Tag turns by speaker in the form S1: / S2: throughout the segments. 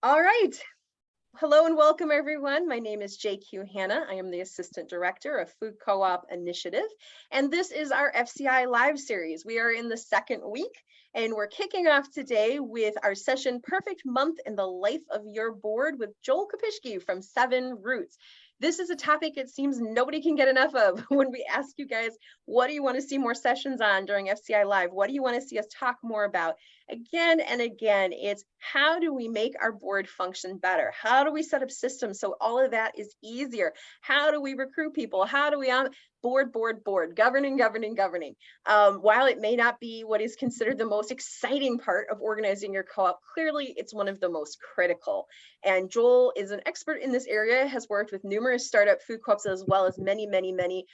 S1: All right. Hello and welcome, everyone. My name is JQ Hanna. I am the Assistant Director of Food Co-op Initiative, and this is our FCI Live series. We are in the second week, and we're kicking off today with our session, Perfect Month in the Life of Your Board, with Joel Kopischke from 7 Roots. This is a topic it seems nobody can get enough of. When we ask you guys, what do you want to see more sessions on during FCI Live? What do you want to see us talk more about? Again and again, it's how do we make our board function better? How do we set up systems so all of that is easier? How do we recruit people? How do we board, governing. While it may not be what is considered the most exciting part of organizing your co-op, clearly it's one of the most critical. And Joel is an expert in this area, has worked with numerous startup food co-ops as well as many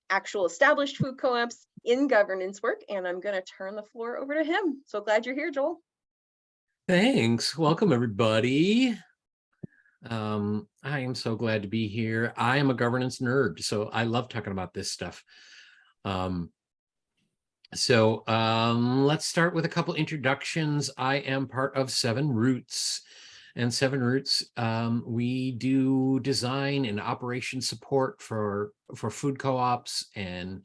S1: actual established food co-ops in governance work. And I'm going to turn the floor over to him. So glad you're here, Joel.
S2: Thanks. Welcome, everybody. I am so glad to be here. I am a governance nerd, so I love talking about this stuff. Let's start with a couple introductions. I am part of 7 Roots. And 7 Roots, we do design and operation support for food co-ops and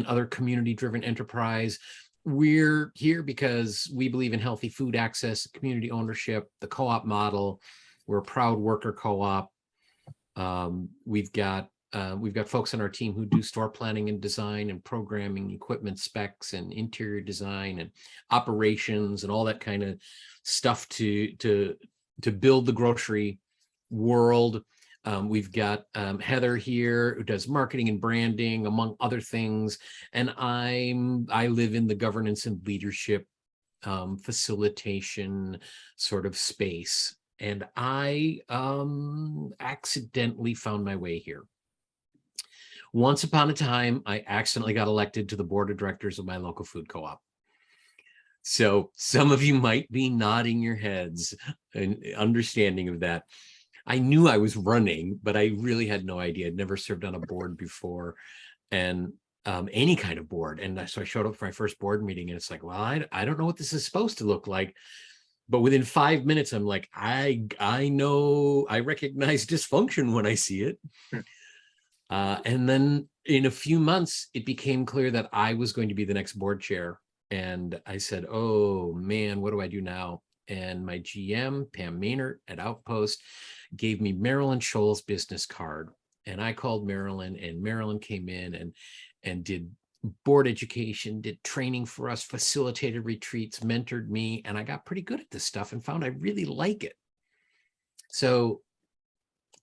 S2: other community-driven enterprise. We're here because we believe in healthy food access, community ownership, the co-op model. We're a proud worker co-op. We've got folks on our team who do store planning and design and programming, equipment specs and interior design and operations and all that kind of stuff to build the grocery world. We've got Heather here who does marketing and branding, among other things. And I live in the governance and leadership facilitation sort of space. And I accidentally found my way here. Once upon a time, I accidentally got elected to the board of directors of my local food co-op. So some of you might be nodding your heads and understanding of that. I knew I was running, but I really had no idea. I'd never served on a board before, and any kind of board. And so I showed up for my first board meeting, and it's like, well, I don't know what this is supposed to look like. But within 5 minutes, I'm like, I know, I recognize dysfunction when I see it. And then in a few months, it became clear that I was going to be the next board chair. And I said, oh man, what do I do now? And my GM, Pam Maynard at Outpost, gave me Marilyn Scholl's business card. And I called Marilyn, and Marilyn came in and did board education, did training for us, facilitated retreats, mentored me, and I got pretty good at this stuff and found I really like it. So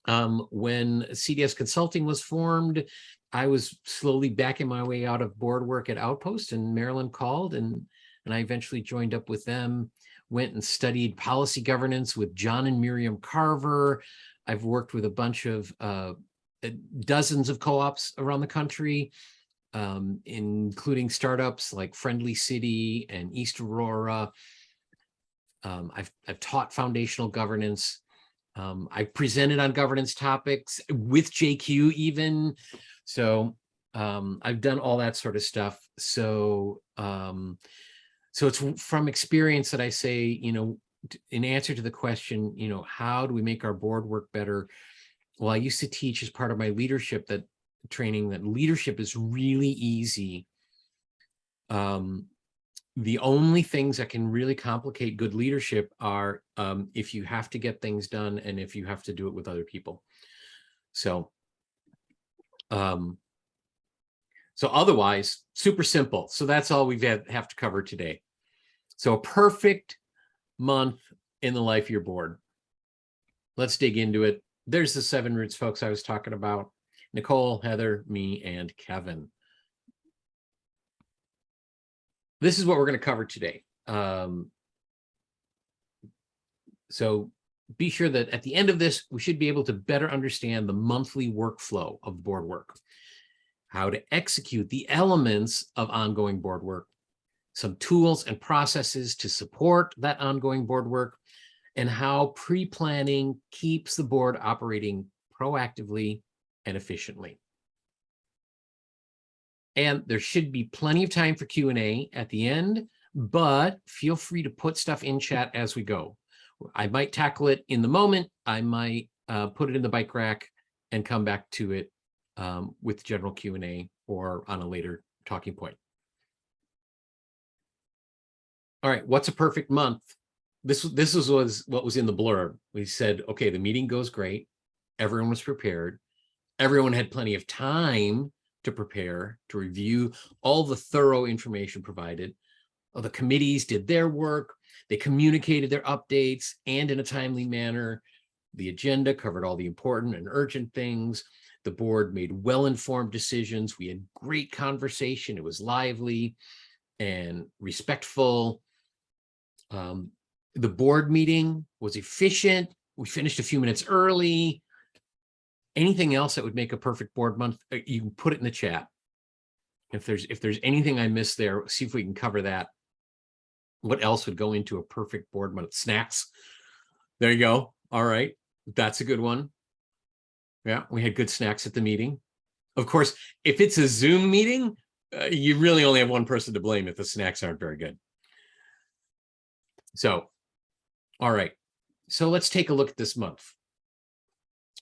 S2: when CDS Consulting was formed, I was slowly backing my way out of board work at Outpost, and Marilyn called, and I eventually joined up with them, went and studied policy governance with John and Miriam Carver. I've worked with a bunch of dozens of co-ops around the country, including startups like Friendly City and East Aurora. I've taught foundational governance. I've presented on governance topics with JQ even. So I've done all that sort of stuff. So it's from experience that I say, in answer to the question, how do we make our board work better? Well, I used to teach as part of my leadership training that leadership is really easy. The only things that can really complicate good leadership are if you have to get things done and if you have to do it with other people. So otherwise, super simple. So that's all we have to cover today. So a perfect month in the life of your board. Let's dig into it. There's the 7 Roots folks I was talking about. Nicole, Heather, me, and Kevin. This is what we're going to cover today. So be sure that at the end of this, we should be able to better understand the monthly workflow of board work, how to execute the elements of ongoing board work, some tools and processes to support that ongoing board work, and how pre-planning keeps the board operating proactively and efficiently. And there should be plenty of time for Q&A at the end, but feel free to put stuff in chat as we go. I might tackle it in the moment. I might put it in the bike rack and come back to it with general Q&A or on a later talking point. All right, what's a perfect month? This was what was in the blurb. We said, okay, the meeting goes great. Everyone was prepared. Everyone had plenty of time to prepare, to review all the thorough information provided. The committees did their work. They communicated their updates and in a timely manner. The agenda covered all the important and urgent things. The board made well-informed decisions. We had great conversation. It was lively and respectful. The board meeting was efficient. We finished a few minutes early. Anything else that would make a perfect board month, you can put it in the chat. If there's anything I missed there, see if we can cover that. What else would go into a perfect board month? Snacks. There you go. All right. That's a good one. Yeah, we had good snacks at the meeting. Of course, if it's a Zoom meeting, you really only have one person to blame if the snacks aren't very good. So, all right. So let's take a look at this month.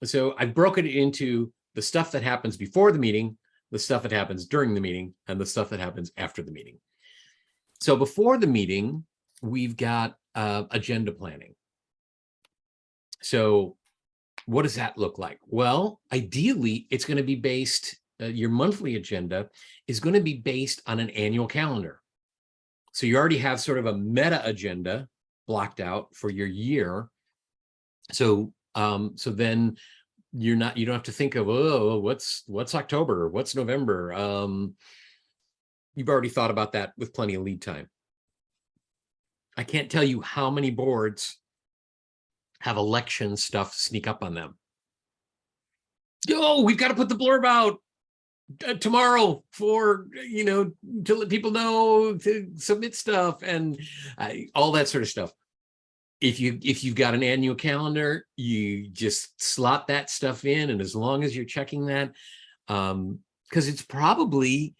S2: So I broke it into the stuff that happens before the meeting, the stuff that happens during the meeting, and the stuff that happens after the meeting. So before the meeting, we've got agenda planning. So what does that look like? Well, ideally, it's going to be based, your monthly agenda is going to be based on an annual calendar. So you already have sort of a meta agenda blocked out for your year. So so then you don't have to think of, oh, what's October, what's November. You've already thought about that with plenty of lead time. I can't tell you how many boards have election stuff sneak up on them. Oh, we've got to put the blurb out tomorrow for, to let people know to submit stuff and all that sort of stuff. If you've got an annual calendar, you just slot that stuff in, and as long as you're checking that, because it's probably,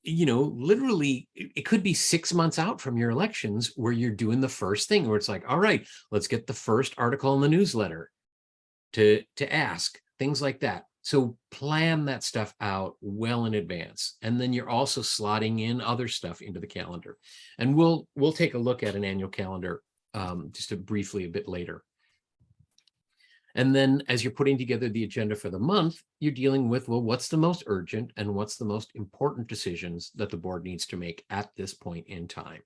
S2: literally, it could be 6 months out from your elections where you're doing the first thing, where it's like, all right, let's get the first article in the newsletter to ask, things like that. So plan that stuff out well in advance. And then you're also slotting in other stuff into the calendar. And we'll take a look at an annual calendar just briefly a bit later. And then as you're putting together the agenda for the month, you're dealing with, well, what's the most urgent and what's the most important decisions that the board needs to make at this point in time.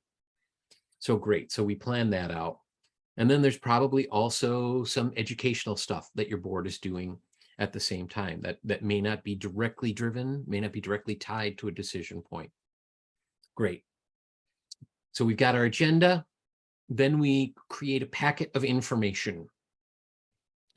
S2: So great. So we plan that out. And then there's probably also some educational stuff that your board is doing at the same time that may not be directly driven, may not be directly tied to a decision point. Great. So we've got our agenda. Then we create a packet of information.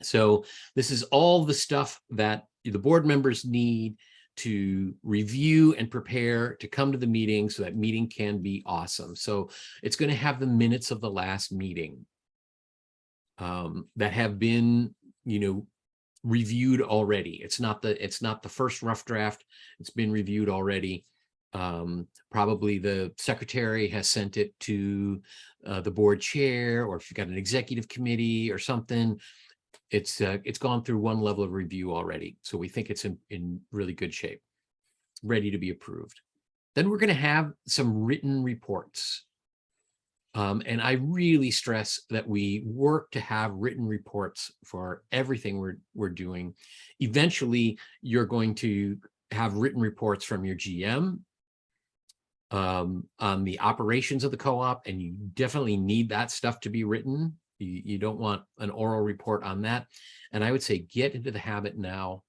S2: So this is all the stuff that the board members need to review and prepare to come to the meeting so that meeting can be awesome. So it's going to have the minutes of the last meeting that have been, reviewed already. It's not the first rough draft. It's been reviewed already. Probably the secretary has sent it to the board chair, or if you've got an executive committee or something, it's gone through one level of review already. So we think it's in really good shape, ready to be approved. Then we're going to have some written reports. And I really stress that we work to have written reports for everything we're doing. Eventually, you're going to have written reports from your GM on the operations of the co-op, and you definitely need that stuff to be written. You don't want an oral report on that. And I would say get into the habit now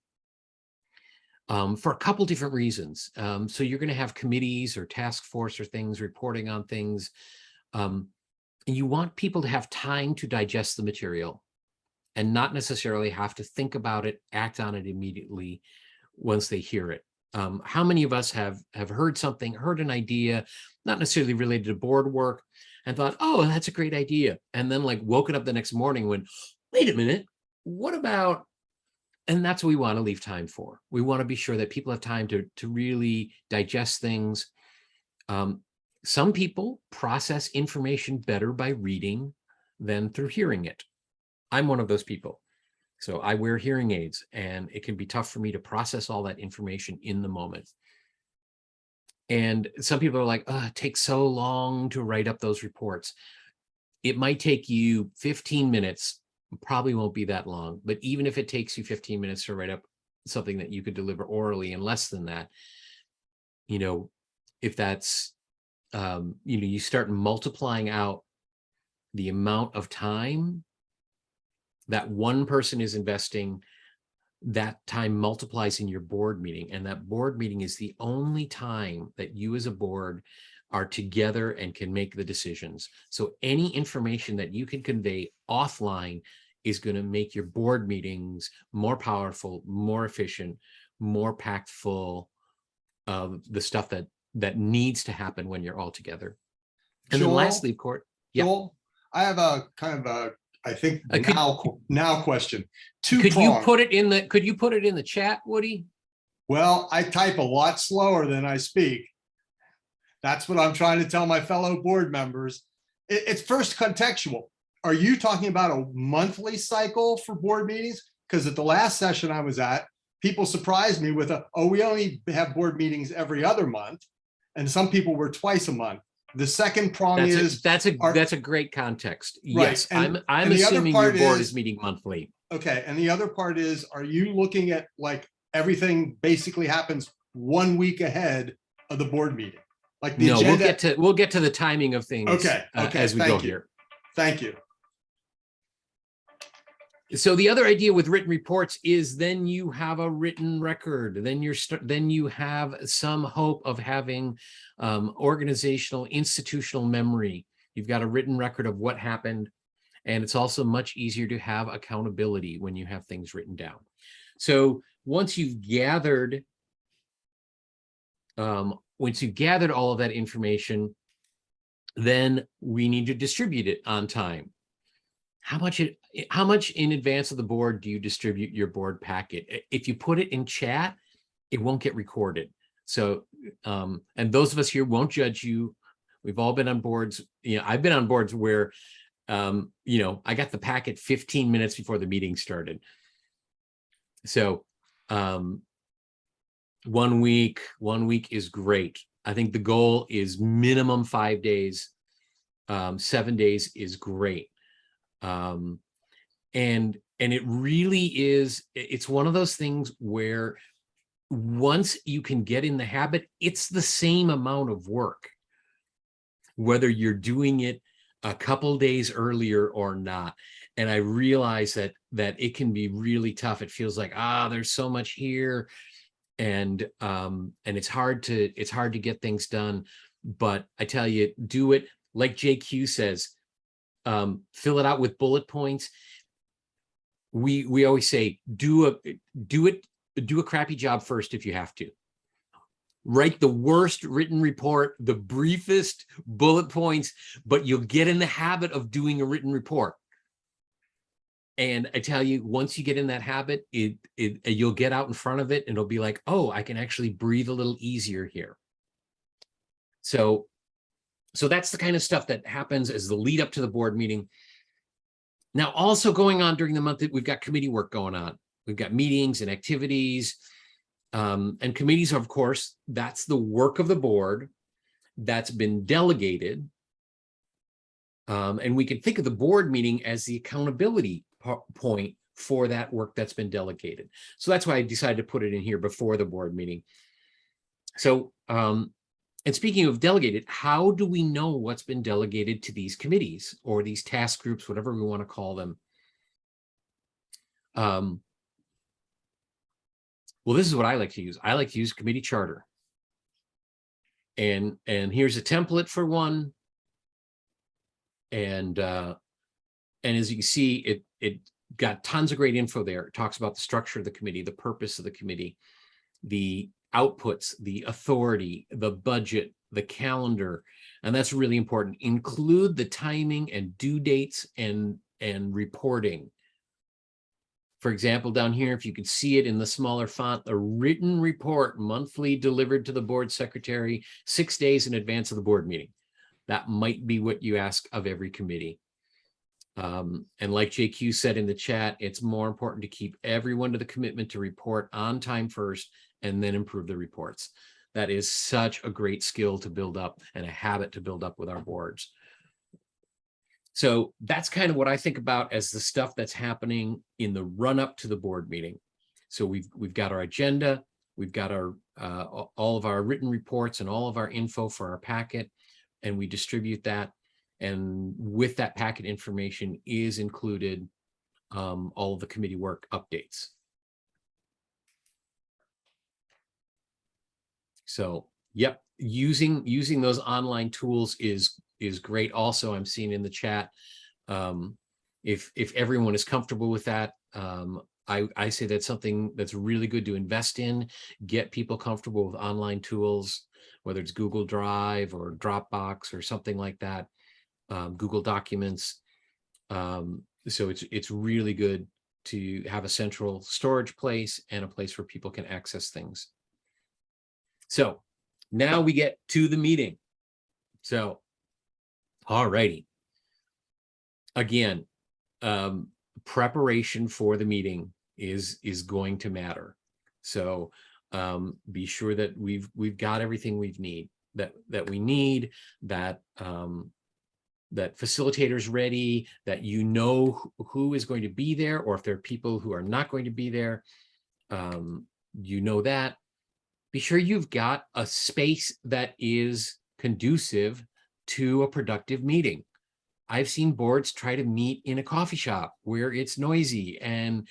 S2: for a couple different reasons. So you're going to have committees or task force or things reporting on things. And you want people to have time to digest the material and not necessarily have to think about it, act on it immediately once they hear it. How many of us have heard something, heard an idea, not necessarily related to board work, and thought, oh, that's a great idea. And then woken up the next morning and went, wait a minute, what about, and that's what we want to leave time for. We want to be sure that people have time to really digest things. Some people process information better by reading than through hearing it. I'm one of those people. So I wear hearing aids, and it can be tough for me to process all that information in the moment. And some people are like, oh, it takes so long to write up those reports. It might take you 15 minutes, probably won't be that long, but even if it takes you 15 minutes to write up something that you could deliver orally in less than that, if that's, you start multiplying out the amount of time that one person is investing, that time multiplies in your board meeting. And that board meeting is the only time that you as a board are together and can make the decisions. So any information that you can convey offline is going to make your board meetings more powerful, more efficient, more packed full of the stuff that needs to happen when you're all together. And
S3: Joel,
S2: then lastly, Court. Yeah.
S3: Joel, I have a kind of a, I think now question.
S2: Could you put it in the chat, Woody?
S3: Well, I type a lot slower than I speak. That's what I'm trying to tell my fellow board members. It's first contextual. Are you talking about a monthly cycle for board meetings? Because at the last session I was at, people surprised me with we only have board meetings every other month. And some people were twice a month. The second prong
S2: that's a great context.
S3: Right.
S2: Yes, I'm assuming your board is meeting monthly.
S3: Okay. And the other part is, are you looking at like everything basically happens 1 week ahead of the board meeting? Like the agenda.
S2: We'll get to the timing of things.
S3: Okay.
S2: As we go here.
S3: Thank you.
S2: So the other idea with written reports is then you have a written record. Then you have some hope of having organizational, institutional memory. You've got a written record of what happened, and it's also much easier to have accountability when you have things written down. So once you've gathered all of that information, then we need to distribute it on time. How much in advance of the board do you distribute your board packet? If you put it in chat, it won't get recorded. So, and those of us here won't judge you. We've all been on boards. I've been on boards where, I got the packet 15 minutes before the meeting started. So, 1 week is great. I think the goal is minimum 5 days. 7 days is great. And it really is, it's one of those things where once you can get in the habit, it's the same amount of work, whether you're doing it a couple days earlier or not. And I realize that it can be really tough. It feels like, there's so much here. And it's hard to get things done. But I tell you, do it like JQ says, fill it out with bullet points. We always say, do a crappy job first if you have to. Write the worst written report, the briefest bullet points, but you'll get in the habit of doing a written report. And I tell you, once you get in that habit, you'll get out in front of it and it'll be like, oh, I can actually breathe a little easier here. So that's the kind of stuff that happens as the lead up to the board meeting. Now, also going on during the month, we've got committee work going on. We've got meetings and activities. And committees, of course, that's the work of the board that's been delegated. And we can think of the board meeting as the accountability point for that work that's been delegated. So that's why I decided to put it in here before the board meeting. So, and speaking of delegated, how do we know what's been delegated to these committees or these task groups, whatever we want to call them? Well, this is what I like to use. I like to use committee charter. And here's a template for one. And as you can see, it got tons of great info there. It talks about the structure of the committee, the purpose of the committee, the outputs, the authority, the budget, the calendar, and that's really important. Include the timing and due dates and reporting. For example, down here, if you can see it in the smaller font, a written report monthly delivered to the board secretary 6 days in advance of the board meeting. That might be what you ask of every committee. And like JQ said in the chat, it's more important to keep everyone to the commitment to report on time first and then improve the reports. That is such a great skill to build up and a habit to build up with our boards. So that's kind of what I think about as the stuff that's happening in the run up to the board meeting. So we've got our agenda, we've got our all of our written reports and all of our info for our packet, and we distribute that. And with that packet information is included all of the committee work updates. So, yep, using those online tools is great. Also, I'm seeing in the chat, if everyone is comfortable with that, I say that's something that's really good to invest in. Get people comfortable with online tools, whether it's Google Drive or Dropbox or something like that, Google Documents. So it's really good to have a central storage place and a place where people can access things. So now we get to the meeting. So, all righty. Again, preparation for the meeting is going to matter. So be sure that we've got everything we need, that that facilitator's ready, that you know who is going to be there, or if there are people who are not going to be there, you know that. Be sure you've got a space that is conducive to a productive meeting. I've seen boards try to meet in a coffee shop where it's noisy and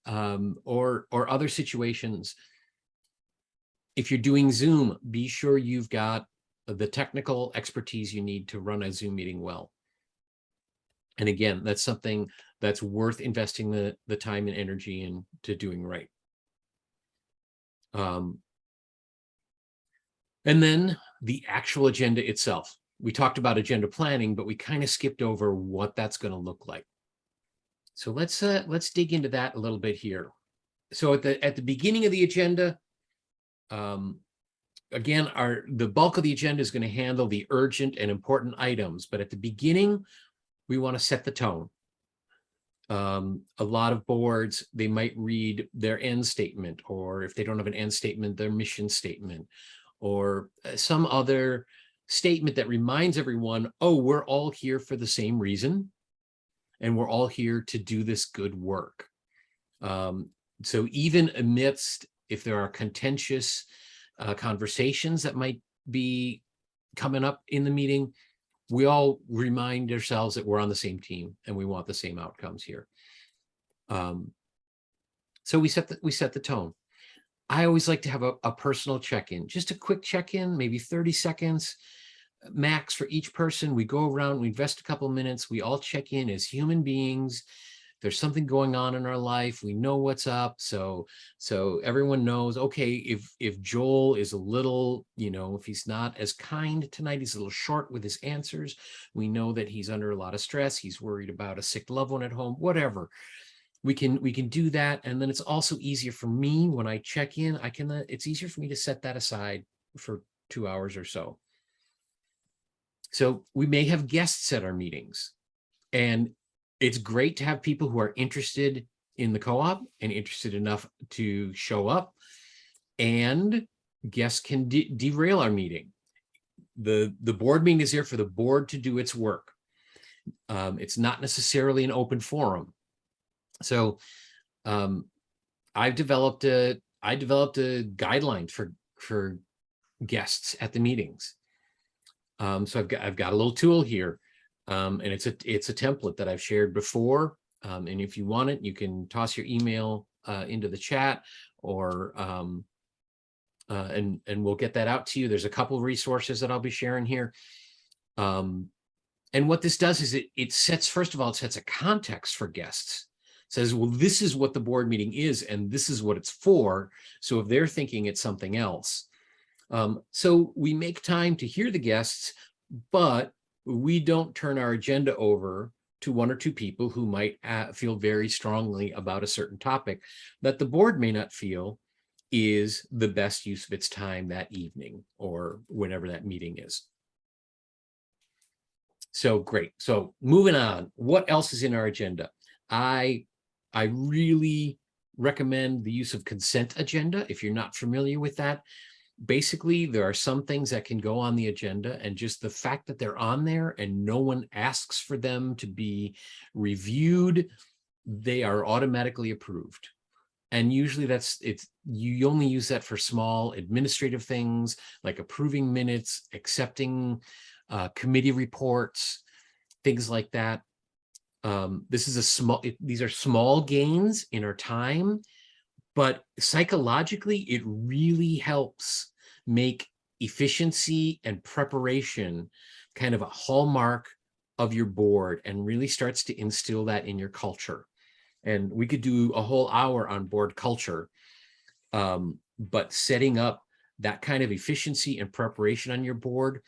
S2: or other situations. If you're doing Zoom, be sure you've got the technical expertise you need to run a Zoom meeting well. And again, that's something that's worth investing the time and energy into doing right. And then the actual agenda itself. We talked about agenda planning, but we kind of skipped over what that's going to look like. So let's dig into that a little bit here. So at the beginning of the agenda, again, the bulk of the agenda is going to handle the urgent and important items, but at the beginning, we want to set the tone. A lot of boards, they might read their end statement, or if they don't have an end statement, their mission statement, or some other statement that reminds everyone, oh, we're all here for the same reason, and we're all here to do this good work. So even amidst, if there are contentious conversations that might be coming up in the meeting, we all remind ourselves that we're on the same team and we want the same outcomes here. So we set the tone. I always like to have a personal check-in, just a quick check-in, maybe 30 seconds max for each person. We go around, we invest a couple of minutes, we all check in as human beings. There's something going on in our life, we know what's up. So everyone knows, okay, if Joel is a little, if he's not as kind tonight, he's a little short with his answers, we know that he's under a lot of stress, he's worried about a sick loved one at home, whatever. We can do that. And then it's also easier for me when I check in, it's easier for me to set that aside for 2 hours or so. So we may have guests at our meetings, and it's great to have people who are interested in the co-op and interested enough to show up, and guests can derail our meeting. The board meeting is there for the board to do its work. It's not necessarily an open forum. So I developed a guideline for guests at the meetings. So I've got a little tool here, and it's a template that I've shared before. And if you want it, you can toss your email into the chat, or and we'll get that out to you. There's a couple of resources that I'll be sharing here. And what this does is it sets, first of all, it sets a context for guests. It says, well, this is what the board meeting is, and this is what it's for. So if they're thinking it's something else. So we make time to hear the guests, but we don't turn our agenda over to one or two people who might feel very strongly about a certain topic that the board may not feel is the best use of its time that evening or whenever that meeting is. So great. So moving on, what else is in our agenda? I really recommend the use of consent agenda. If you're not familiar with that, basically there are some things that can go on the agenda, and just the fact that they're on there and no one asks for them to be reviewed, they are automatically approved. And usually you only use that for small administrative things like approving minutes, accepting committee reports, things like that. These are small gains in our time, but psychologically, it really helps make efficiency and preparation kind of a hallmark of your board, and really starts to instill that in your culture. And we could do a whole hour on board culture, but setting up that kind of efficiency and preparation on your board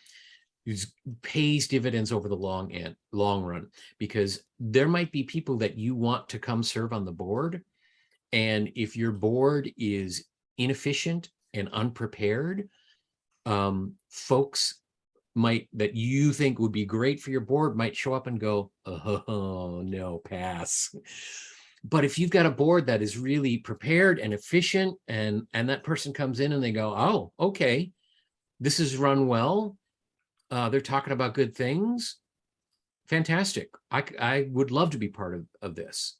S2: pays dividends over the long run, because there might be people that you want to come serve on the board. And if your board is inefficient and unprepared, folks that you think would be great for your board might show up and go, oh no, pass. But if you've got a board that is really prepared and efficient, and that person comes in and they go, oh, okay, this is run well. They're talking about good things. Fantastic. I would love to be part of this.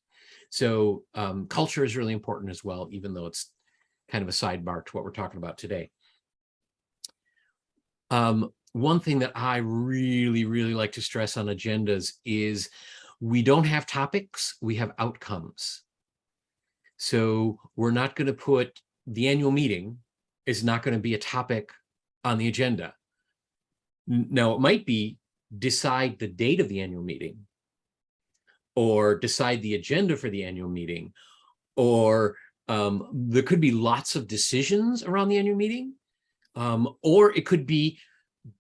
S2: So culture is really important as well, even though it's kind of a sidebar to what we're talking about today. One thing that I really, really like to stress on agendas is we don't have topics, we have outcomes. So we're not going to put the annual meeting is not going to be a topic on the agenda. Now, it might be decide the date of the annual meeting, or decide the agenda for the annual meeting, or there could be lots of decisions around the annual meeting, or it could be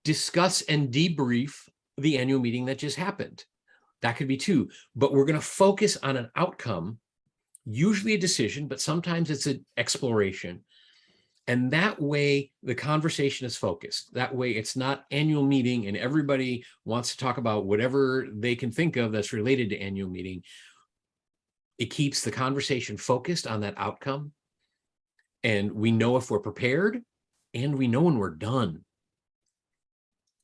S2: discuss and debrief the annual meeting that just happened. That could be too, but we're going to focus on an outcome, usually a decision, but sometimes it's an exploration. And that way the conversation is focused. That way it's not annual meeting and everybody wants to talk about whatever they can think of that's related to annual meeting. It keeps the conversation focused on that outcome. And we know if we're prepared, and we know when we're done.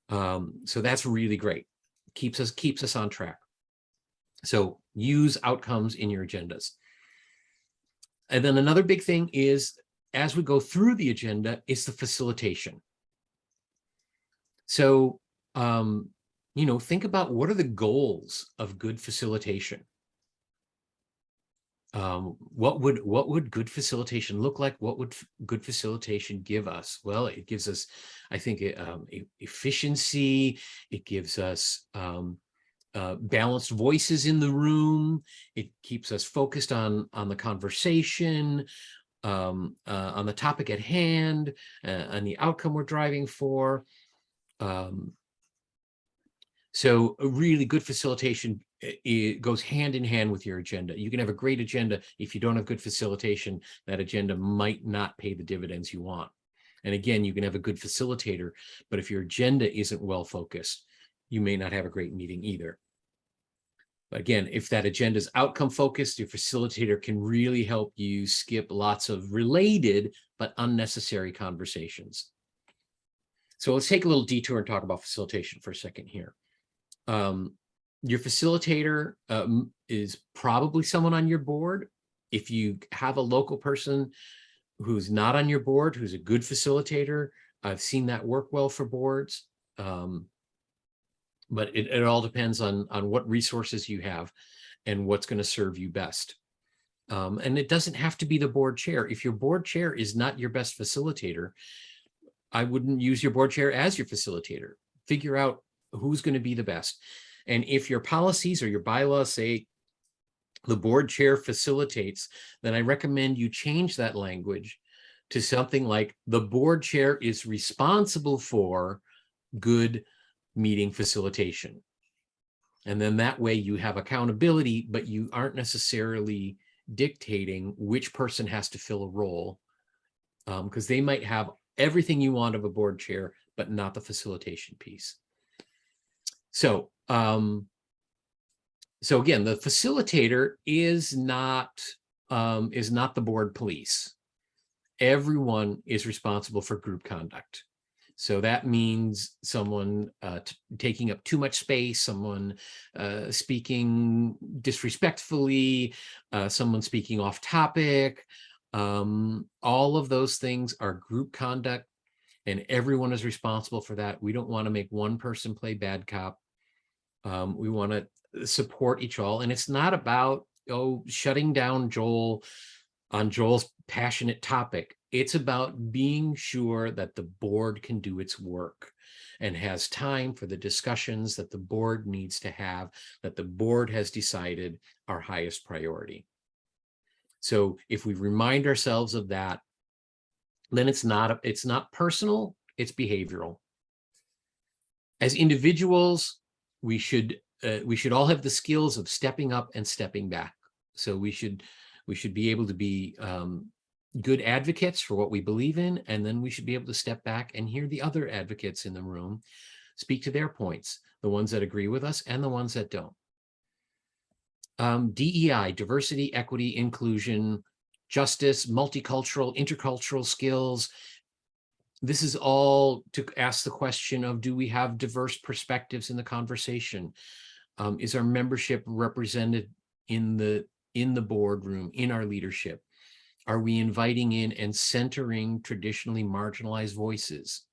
S2: So that's really great. Keeps us on track. So use outcomes in your agendas. And then another big thing is, as we go through the agenda, is the facilitation. So, think about what are the goals of good facilitation? What would good facilitation look like? What would good facilitation give us? Well, it gives us, I think, efficiency. It gives us balanced voices in the room. It keeps us focused on the conversation, on the topic at hand, and the outcome we're driving for. So a really good facilitation, it goes hand in hand with your agenda. You can have a great agenda. If you don't have good facilitation, that agenda might not pay the dividends you want. And again, you can have a good facilitator, but if your agenda isn't well focused, you may not have a great meeting either. But again, if that agenda is outcome focused, your facilitator can really help you skip lots of related but unnecessary conversations. So let's take a little detour and talk about facilitation for a second here. Your facilitator is probably someone on your board. If you have a local person who's not on your board, who's a good facilitator, I've seen that work well for boards. But it all depends on what resources you have and what's going to serve you best. And it doesn't have to be the board chair. If your board chair is not your best facilitator, I wouldn't use your board chair as your facilitator. Figure out who's going to be the best. And if your policies or your bylaws say the board chair facilitates, then I recommend you change that language to something like the board chair is responsible for good meeting facilitation. And then that way you have accountability, but you aren't necessarily dictating which person has to fill a role, because they might have everything you want of a board chair, but not the facilitation piece. So, so again, the facilitator is not the board police. Everyone is responsible for group conduct. So that means someone taking up too much space, someone speaking disrespectfully, someone speaking off topic. All of those things are group conduct, and everyone is responsible for that. We don't want to make one person play bad cop. We want to support each all. And it's not about, shutting down Joel on Joel's passionate topic. It's about being sure that the board can do its work and has time for the discussions that the board needs to have, that the board has decided are highest priority. So if we remind ourselves of that, then it's not personal, it's behavioral. As individuals, we should all have the skills of stepping up and stepping back. So we should be able to be good advocates for what we believe in, and then we should be able to step back and hear the other advocates in the room speak to their points, the ones that agree with us and the ones that don't. DEI, diversity, equity, inclusion, justice, multicultural, intercultural skills. This is all to ask the question of, do we have diverse perspectives in the conversation? Is our membership represented in the boardroom, in our leadership? Are we inviting in and centering traditionally marginalized voices?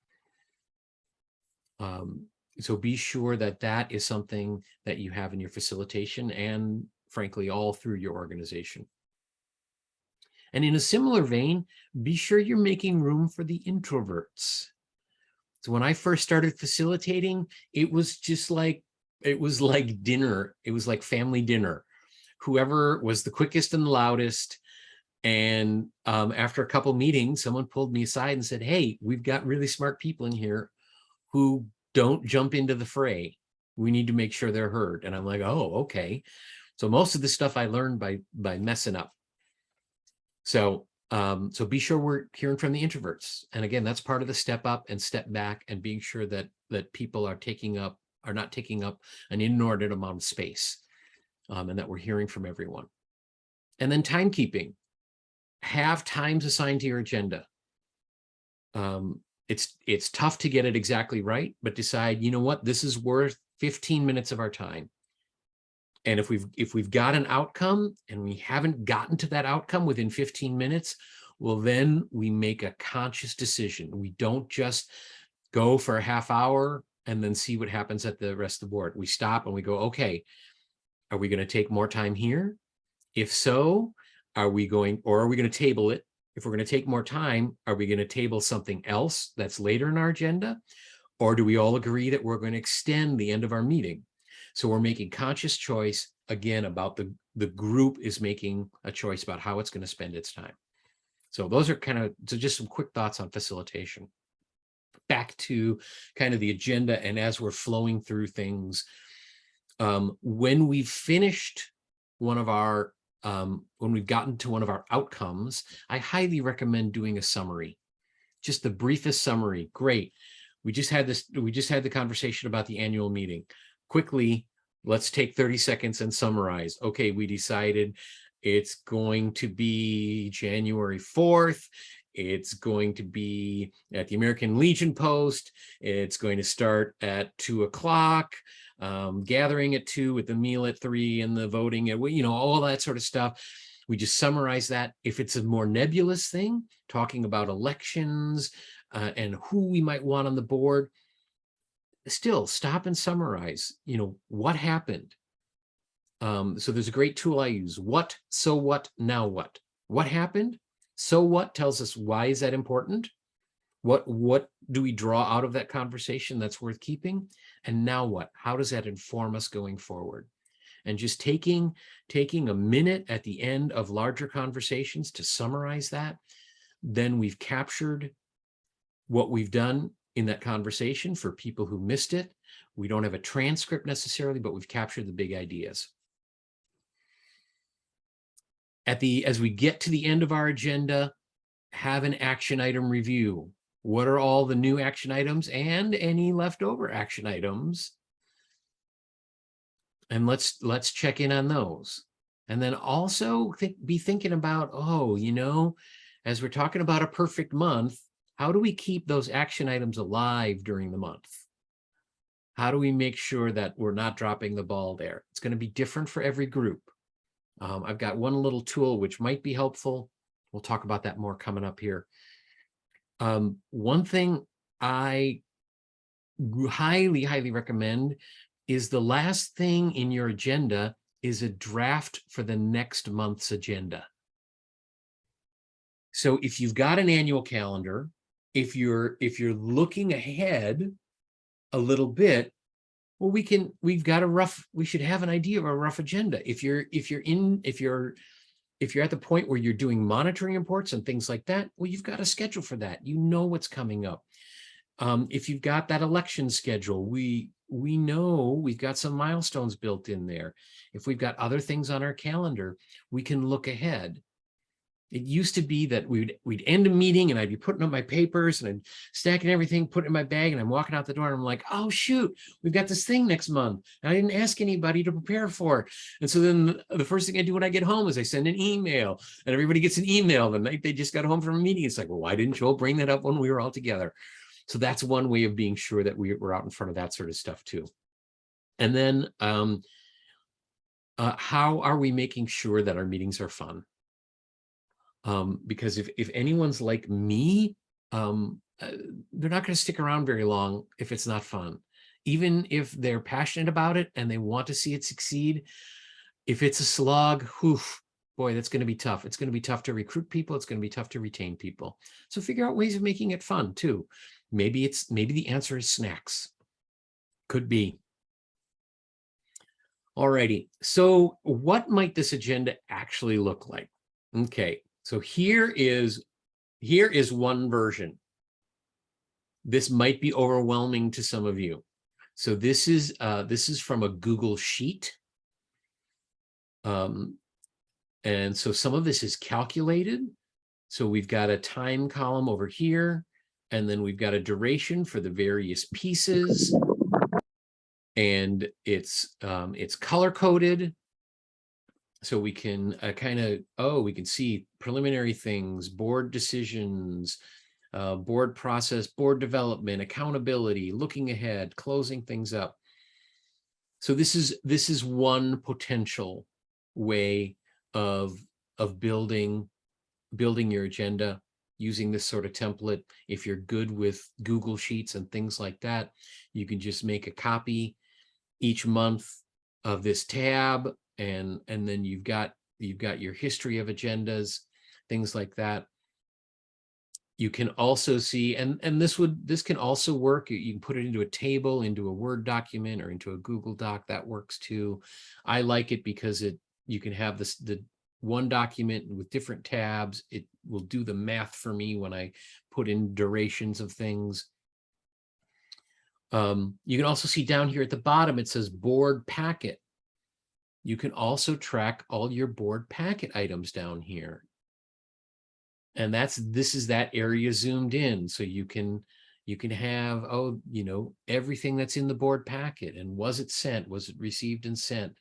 S2: So be sure that that is something that you have in your facilitation and frankly, all through your organization. And in a similar vein, be sure you're making room for the introverts. So when I first started facilitating, it was like dinner. It was like family dinner. Whoever was the quickest and the loudest. And after a couple meetings, someone pulled me aside and said, hey, we've got really smart people in here who don't jump into the fray. We need to make sure they're heard. And I'm like, oh, okay. So most of this stuff I learned by messing up. So be sure we're hearing from the introverts. And again, that's part of the step up and step back and being sure that people are not taking up an inordinate amount of space, and that we're hearing from everyone. And then timekeeping. Have times assigned to your agenda. It's tough to get it exactly right, but decide, you know what, this is worth 15 minutes of our time. And if we've got an outcome and we haven't gotten to that outcome within 15 minutes, well, then we make a conscious decision. We don't just go for a half hour and then see what happens at the rest of the board. We stop and we go, okay, are we going to take more time here? If so, are we going to table it? If we're going to take more time, are we going to table something else that's later in our agenda? Or do we all agree that we're going to extend the end of our meeting? So we're making conscious choice, again, about the group is making a choice about how it's going to spend its time. So those are just some quick thoughts on facilitation. Back to kind of the agenda, and as we're flowing through things, when we've finished one of our when we've gotten to one of our outcomes, I highly recommend doing a summary, just the briefest summary. Great. We just had the conversation about the annual meeting. Quickly, let's take 30 seconds and summarize. Okay, we decided it's going to be January 4th. It's going to be at the American Legion Post. It's going to start at 2 o'clock. Gathering at 2 with the meal at 3 and the voting at, all that sort of stuff. We just summarize that. If it's a more nebulous thing, talking about elections and who we might want on the board, still stop and summarize, what happened. So there's a great tool I use. What, so what, now what? What happened? So what tells us why is that important? What do we draw out of that conversation that's worth keeping? And now what? How does that inform us going forward? And just taking a minute at the end of larger conversations to summarize that, then we've captured what we've done in that conversation for people who missed it. We don't have a transcript necessarily, but we've captured the big ideas. As we get to the end of our agenda, have an action item review. What are all the new action items and any leftover action items And let's check in on those. And then also be thinking about, oh, you know, as we're talking about a perfect month, how do we keep those action items alive during the month? How do we make sure that we're not dropping the ball there? It's going to be different for every group. I've got one little tool which might be helpful. We'll talk about that more coming up here. One thing I highly, highly recommend is the last thing in your agenda is a draft for the next month's agenda. So if you've got an annual calendar, if you're looking ahead a little bit, well, we should have an idea of a rough agenda. If you're at the point where you're doing monitoring reports and things like that, well, you've got a schedule for that. You know what's coming up. If you've got that election schedule, we know we've got some milestones built in there. If we've got other things on our calendar, we can look ahead. It used to be that we'd end a meeting and I'd be putting up my papers and I'd stacking everything, put it in my bag, and I'm walking out the door and I'm like, oh shoot, we've got this thing next month. And I didn't ask anybody to prepare for it. And so then the first thing I do when I get home is I send an email, and everybody gets an email the night they just got home from a meeting. It's like, well, why didn't you all bring that up when we were all together? So that's one way of being sure that we're out in front of that sort of stuff too. And then how are we making sure that our meetings are fun? Because if anyone's like me, they're not going to stick around very long if it's not fun. Even if they're passionate about it and they want to see it succeed, if it's a slog, boy, that's going to be tough. It's going to be tough to recruit people. It's going to be tough to retain people. So figure out ways of making it fun too. Maybe the answer is snacks. Could be. Alrighty. So what might this agenda actually look like? Okay. So here is one version. This might be overwhelming to some of you. So this is from a Google Sheet. And so some of this is calculated. So we've got a time column over here, and then we've got a duration for the various pieces. And it's color coded. So we can we can see preliminary things, board decisions, board process, board development, accountability, looking ahead, closing things up. So this is one potential way of building your agenda using this sort of template. If you're good with Google Sheets and things like that, you can just make a copy each month of this tab. And then you've got your history of agendas, things like that. You can also see, and this can also work. You can put it into a table, into a Word document, or into a Google Doc. That works too. I like it because you can have the one document with different tabs. It will do the math for me when I put in durations of things. You can also see down here at the bottom, it says board packet. You can also track all your board packet items down here. And this is that area zoomed in. So you can have, everything that's in the board packet, and was it sent? Was it received and sent?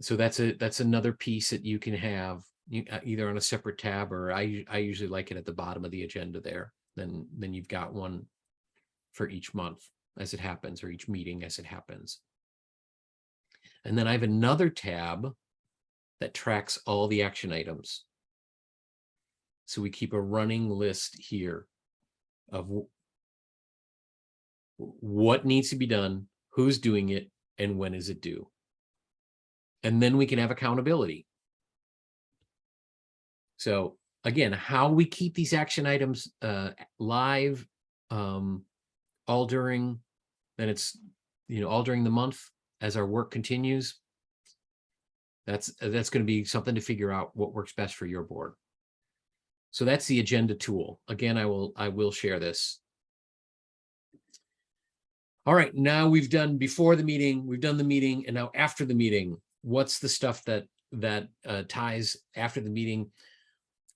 S2: So that's another piece that you can have either on a separate tab, or I usually like it at the bottom of the agenda there. Then you've got one for each month as it happens, or each meeting as it happens. And then I have another tab that tracks all the action items. So we keep a running list here of what needs to be done, who's doing it, and when is it due. And then we can have accountability. So again, how we keep these action items live all during the month as our work continues. That's going to be something to figure out what works best for your board. So that's the agenda tool. Again, I will share this. All right, now we've done before the meeting, we've done the meeting, and now after the meeting, what's the stuff that ties after the meeting?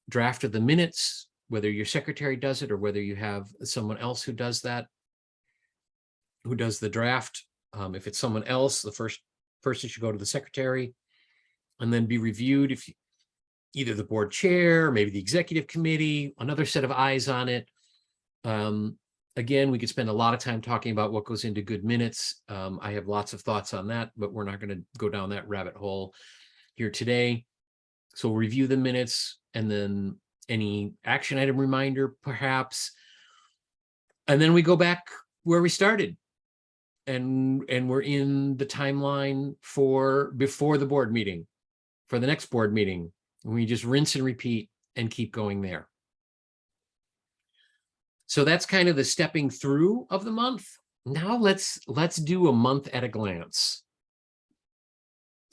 S2: Draft of the minutes, whether your secretary does it or whether you have someone else who does that, who does the draft. If it's someone else, the first First, it should go to the secretary and then be reviewed if either the board chair, maybe the executive committee, another set of eyes on it. Again, we could spend a lot of time talking about what goes into good minutes. I have lots of thoughts on that, but we're not going to go down that rabbit hole here today. So we'll review the minutes and then any action item reminder, perhaps. And then we go back where we started. And we're in the timeline for before the board meeting, for the next board meeting. We just rinse and repeat and keep going there. So that's kind of the stepping through of the month. Now let's do a month at a glance.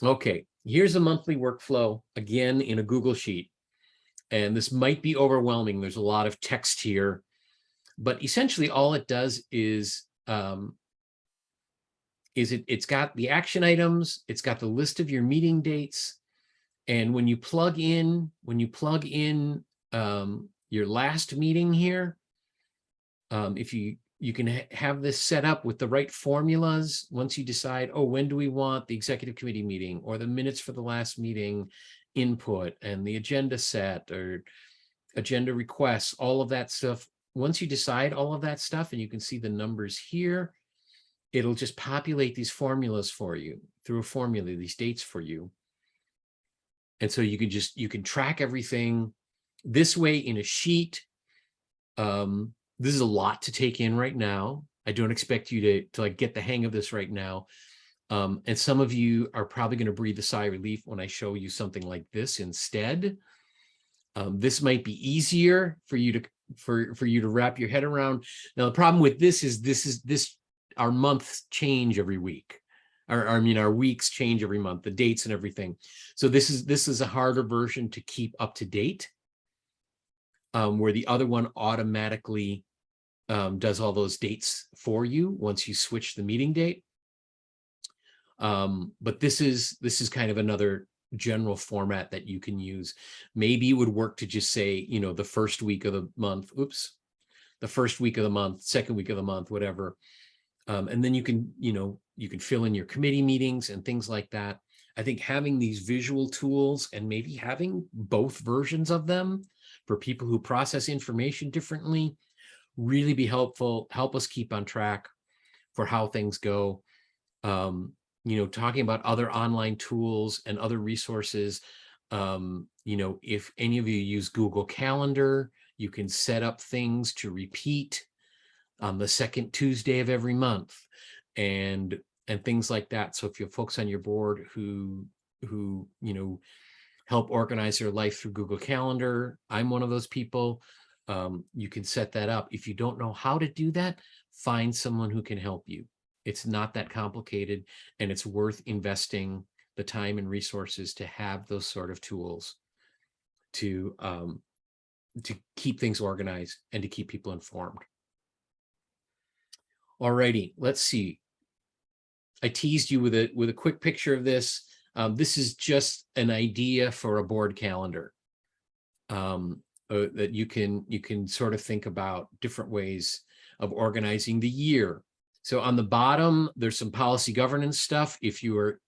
S2: Okay, here's a monthly workflow, again, in a Google Sheet. And this might be overwhelming. There's a lot of text here, but essentially all it does is it's got the action items, it's got the list of your meeting dates. And when you plug in your last meeting here, if you can have this set up with the right formulas. Once you decide, oh, when do we want the executive committee meeting or the minutes for the last meeting input and the agenda set or agenda requests, all of that stuff. Once you decide all of that stuff and you can see the numbers here, it'll just populate these formulas for you through a formula, these dates for you. And so you can track everything this way in a sheet. This is a lot to take in right now. I don't expect you to like get the hang of this right now. And some of you are probably going to breathe a sigh of relief when I show you something like this instead. This might be easier for you to wrap your head around. Now, the problem with this is our months change every week. Our weeks change every month, the dates and everything. So this is a harder version to keep up to date, where the other one automatically does all those dates for you once you switch the meeting date. But this is kind of another general format that you can use. Maybe it would work to just say, the first week of the month, the first week of the month, second week of the month, whatever. And then you can fill in your committee meetings and things like that. I think having these visual tools and maybe having both versions of them for people who process information differently really be helpful, help us keep on track for how things go. Talking about other online tools and other resources. If any of you use Google Calendar, you can set up things to repeat on the second Tuesday of every month and things like that. So if you have folks on your board who help organize their life through Google Calendar, I'm one of those people. You can set that up. If you don't know how to do that, find someone who can help you. It's not that complicated, and it's worth investing the time and resources to have those sort of tools to keep things organized and to keep people informed. Alrighty, let's see. I teased you with a quick picture of this. This is just an idea for a board calendar. That you can sort of think about different ways of organizing the year. So on the bottom, there's some policy governance stuff if your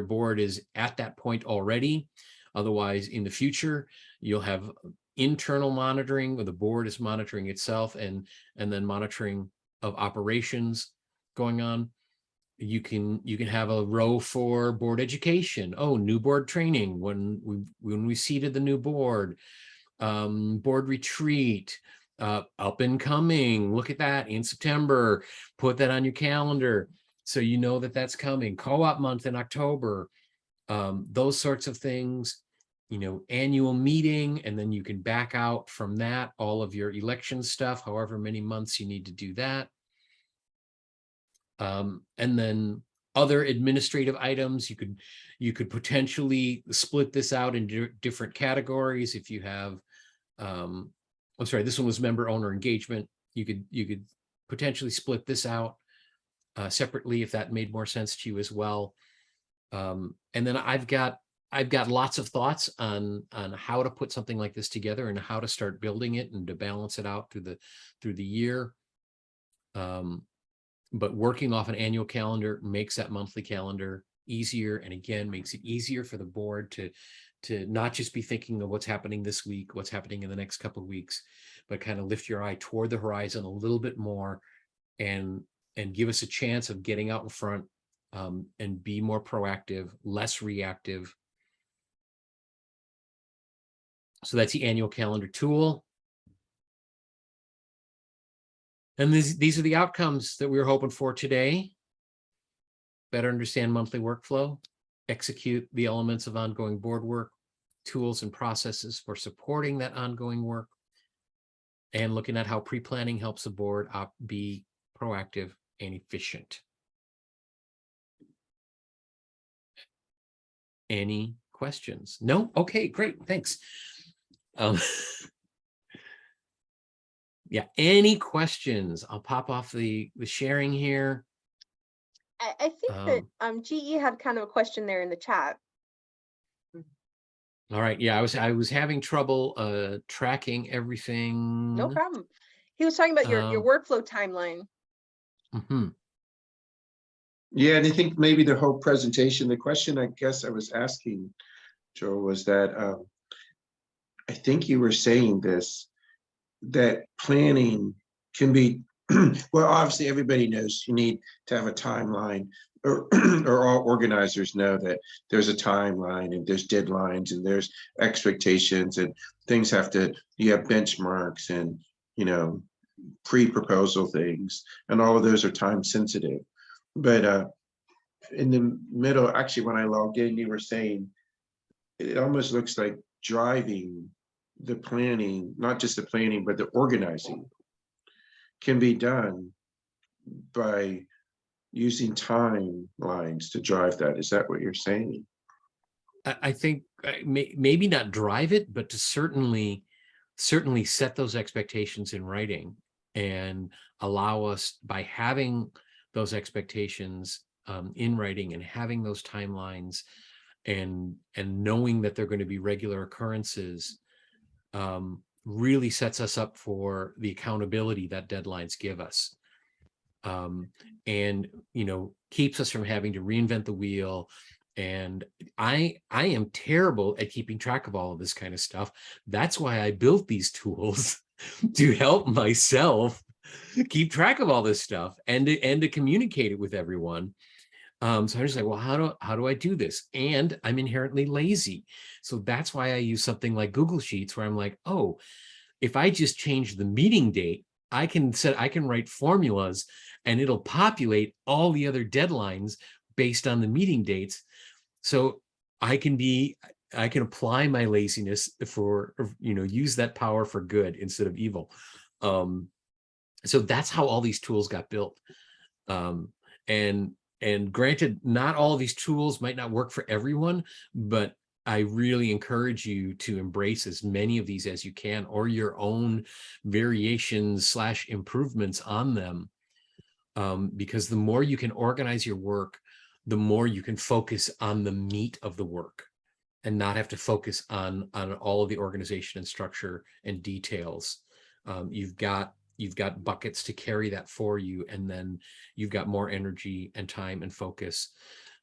S2: board is at that point already. Otherwise, in the future, you'll have internal monitoring where the board is monitoring itself and then monitoring of operations going on. You can have a row for board education. Oh, new board training when we seated the new board. Board retreat, up and coming, look at that in September, put that on your calendar so you know that that's coming. Co-op month in October, those sorts of things, annual meeting, and then you can back out from that all of your election stuff, however many months you need to do that. And then other administrative items, you could potentially split this out into different categories. If you have I'm sorry, this one was member owner engagement. You could potentially split this out separately if that made more sense to you as well. And then I've got lots of thoughts on how to put something like this together and how to start building it and to balance it out through the year. But working off an annual calendar makes that monthly calendar easier, and again, makes it easier for the board to not just be thinking of what's happening this week, what's happening in the next couple of weeks, but kind of lift your eye toward the horizon a little bit more and give us a chance of getting out in front and be more proactive, less reactive. So that's the annual calendar tool. And these are the outcomes that we were hoping for today. Better understand monthly workflow, execute the elements of ongoing board work, tools and processes for supporting that ongoing work, and looking at how pre-planning helps the board be proactive and efficient. Any questions? No? Okay, great, thanks. Yeah, any questions? I'll pop off the sharing here.
S1: I think that GE had kind of a question there in the chat.
S2: All right, yeah, I was having trouble tracking everything.
S1: No problem. He was talking about your workflow timeline.
S4: Yeah, and I think maybe the whole presentation, the question I guess I was asking, Joe, was that I think you were saying this, that planning can be, well, obviously everybody knows you need to have a timeline, or all organizers know that there's a timeline and there's deadlines and there's expectations and things you have benchmarks and, pre-proposal things, and all of those are time sensitive. But in the middle, actually, when I logged in, you were saying it almost looks like driving the planning, not just the planning, but the organizing can be done by using timelines to drive that. Is that what you're saying?
S2: I think maybe not drive it, but to certainly set those expectations in writing and allow us, by having those expectations in writing and having those timelines and knowing that they're going to be regular occurrences, really sets us up for the accountability that deadlines give us, and keeps us from having to reinvent the wheel. And I am terrible at keeping track of all of this kind of stuff. That's why I built these tools to help myself keep track of all this stuff and to communicate it with everyone. So I'm just like, well, how do I do this? And I'm inherently lazy. So that's why I use something like Google Sheets, where I'm like, oh, if I just change the meeting date, I can write formulas and it'll populate all the other deadlines based on the meeting dates. So I can apply my laziness for, use that power for good instead of evil. So that's how all these tools got built. And granted, not all of these tools might not work for everyone, but I really encourage you to embrace as many of these as you can, or your own variations / improvements on them. Because the more you can organize your work, the more you can focus on the meat of the work and not have to focus on all of the organization and structure and details. You've got buckets to carry that for you, and then you've got more energy and time and focus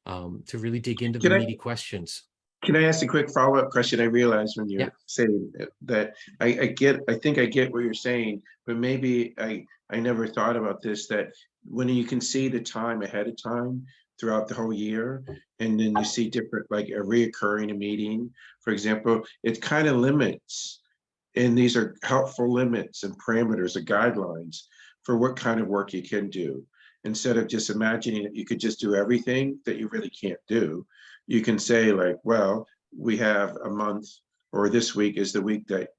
S2: to really dig into the meaty questions.
S4: Can I ask a quick follow-up question? I realized when you're saying that I think I get what you're saying, but maybe I never thought about this, that when you can see the time ahead of time throughout the whole year, and then you see different, like a reoccurring meeting, for example, it kind of limits. And these are helpful limits and parameters or guidelines for what kind of work you can do. Instead of just imagining that you could just do everything that you really can't do, you can say, like, well, we have a month, or this week is the week that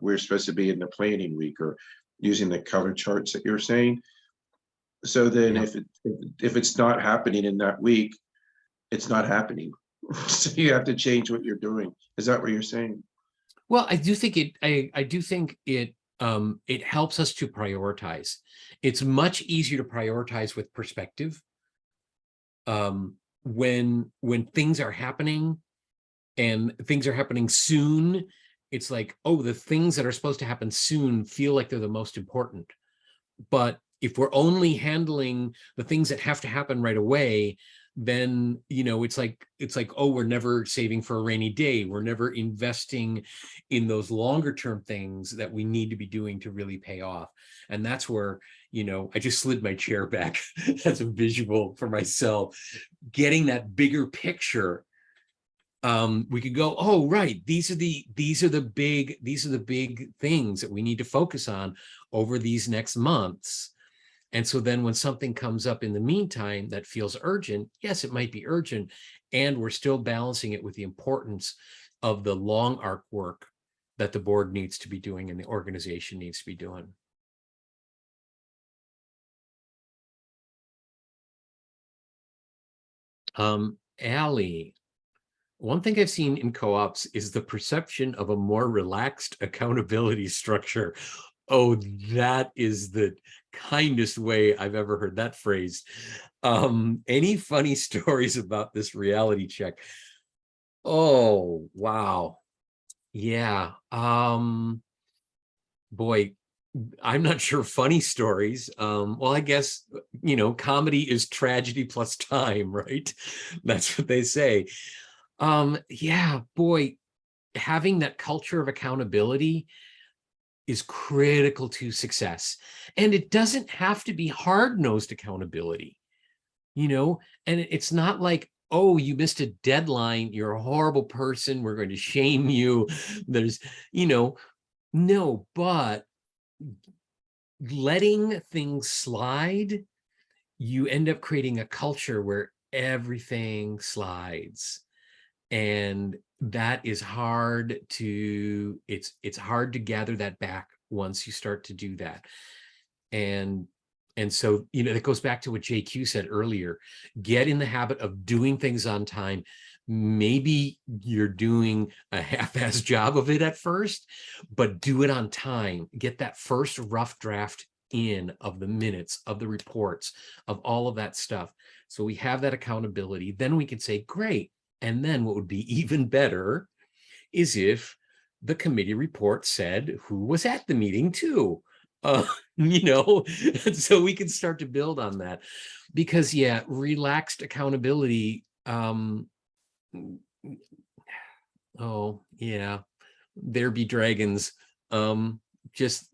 S4: we're supposed to be in the planning week, or using the color charts that you're saying. So then if it's not happening in that week, it's not happening. So you have to change what you're doing. Is that what you're saying?
S2: Well, I do think it helps us to prioritize. It's much easier to prioritize with perspective. When things are happening and things are happening soon, it's like, oh, the things that are supposed to happen soon feel like they're the most important. But if we're only handling the things that have to happen right away, then, you know, it's like, oh, we're never saving for a rainy day. We're never investing in those longer term things that we need to be doing to really pay off. And that's where, you know, I just slid my chair back as a visual for myself, getting that bigger picture. We could go, oh, right, these are the big things that we need to focus on over these next months. And so then when something comes up in the meantime that feels urgent, yes, it might be urgent, and we're still balancing it with the importance of the long arc work that the board needs to be doing and the organization needs to be doing. Allie, one thing I've seen in co-ops is the perception of a more relaxed accountability structure. Oh, that is the kindest way I've ever heard that phrase. Any funny stories about this reality check? Oh, wow. Yeah. Boy, I'm not sure funny stories. Well, I guess, you know, comedy is tragedy plus time, right? That's what they say. Yeah, boy, having that culture of accountability is critical to success. And it doesn't have to be hard-nosed accountability, you know, and it's not like, oh, you missed a deadline, you're a horrible person, we're going to shame you. There's, you know, no, but letting things slide, you end up creating a culture where everything slides. And that is hard to, it's hard to gather that back once you start to do that. And so, you know, that goes back to what JQ said earlier, get in the habit of doing things on time. Maybe you're doing a half-assed job of it at first, but do it on time. Get that first rough draft in of the minutes, of the reports, of all of that stuff. So we have that accountability. Then we can say, great. And then what would be even better is if the committee report said who was at the meeting too. You know, so we can start to build on that, because yeah, relaxed accountability. Oh yeah, there be dragons. Just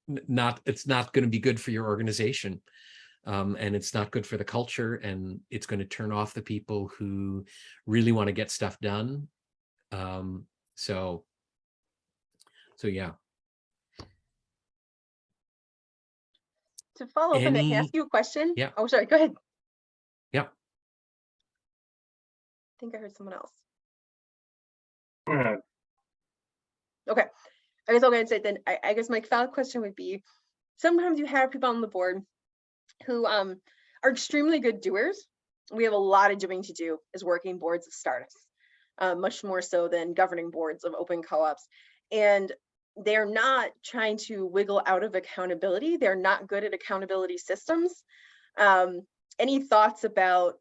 S2: not, it's not going to be good for your organization. And it's not good for the culture, and it's going to turn off the people who really want to get stuff done. So yeah.
S1: To follow up and ask you a question.
S2: Yeah.
S1: Oh, sorry, go ahead.
S2: Yeah.
S1: I think I heard someone else.
S4: Go ahead.
S1: Okay. I guess I'll go ahead and say then, I guess my follow-up question would be, sometimes you have people on the board who are extremely good doers. We have a lot of doing to do as working boards of startups, much more so than governing boards of open co-ops. And they're not trying to wiggle out of accountability. They're not good at accountability systems. Any thoughts about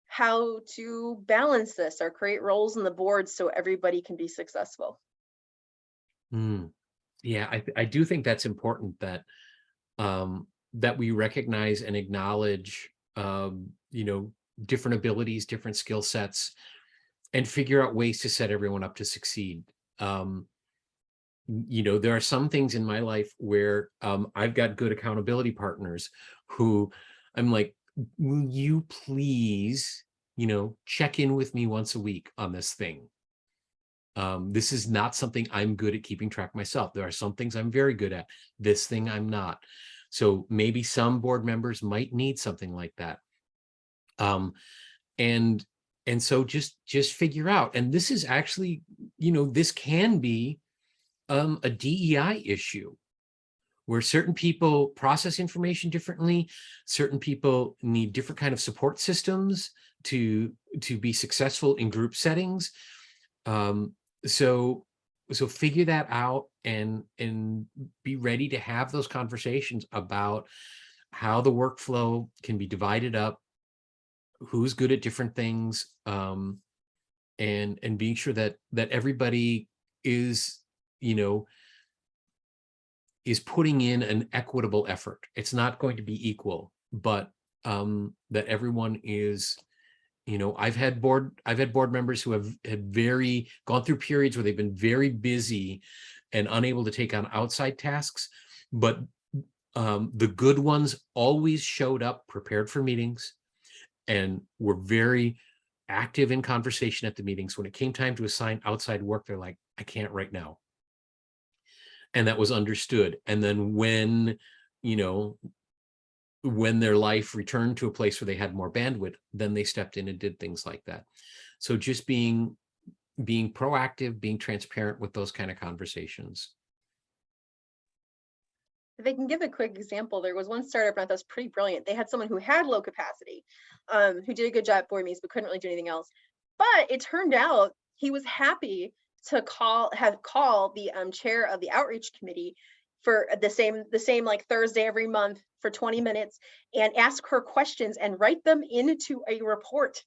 S1: how to balance this or create roles in the board so everybody can be successful?
S2: Yeah, I do think that's important, that that we recognize and acknowledge, you know, different abilities, different skill sets, and figure out ways to set everyone up to succeed. You know, there are some things in my life where I've got good accountability partners who I'm like, will you please, you know, check in with me once a week on this thing. This is not something I'm good at keeping track myself. There are some things I'm very good at. This thing I'm not. So maybe some board members might need something like that. And so just figure out, and this is actually, you know, this can be a DEI issue, where certain people process information differently. Certain people need different kind of support systems to be successful in group settings. So figure that out, and be ready to have those conversations about how the workflow can be divided up, who's good at different things, and being sure that everybody is, you know, is putting in an equitable effort. It's not going to be equal, but that everyone is You know, I've had board members who have gone through periods where they've been very busy and unable to take on outside tasks, but the good ones always showed up prepared for meetings and were very active in conversation at the meetings. When it came time to assign outside work, they're like, I can't right now. And that was understood. And then when, you know, when their life returned to a place where they had more bandwidth, then they stepped in and did things like that. So just being proactive, being transparent with those kind of conversations.
S1: If I can give a quick example, there was one startup and I thought was pretty brilliant. They had someone who had low capacity, who did a good job at board meetings, but couldn't really do anything else. But it turned out he was happy to call the chair of the outreach committee for the same like Thursday every month for 20 minutes and ask her questions and write them into a report.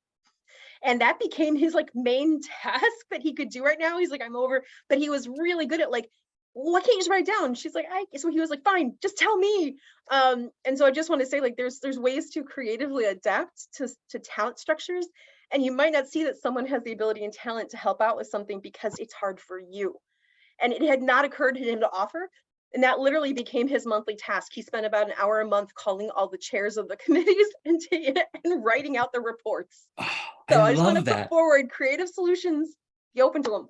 S1: And that became his like main task that he could do right now. He's like, I'm over, but he was really good at like, why can't you just write it down? She's like, so he was like, fine, just tell me. And so I just want to say, like, there's ways to creatively adapt to talent structures. And you might not see that someone has the ability and talent to help out with something because it's hard for you. And it had not occurred to him to offer. And that literally became his monthly task. He spent about an hour a month calling all the chairs of the committees and writing out the reports.
S2: Oh,
S1: So I just want to
S2: that.
S1: put forward creative solutions. Be open to them.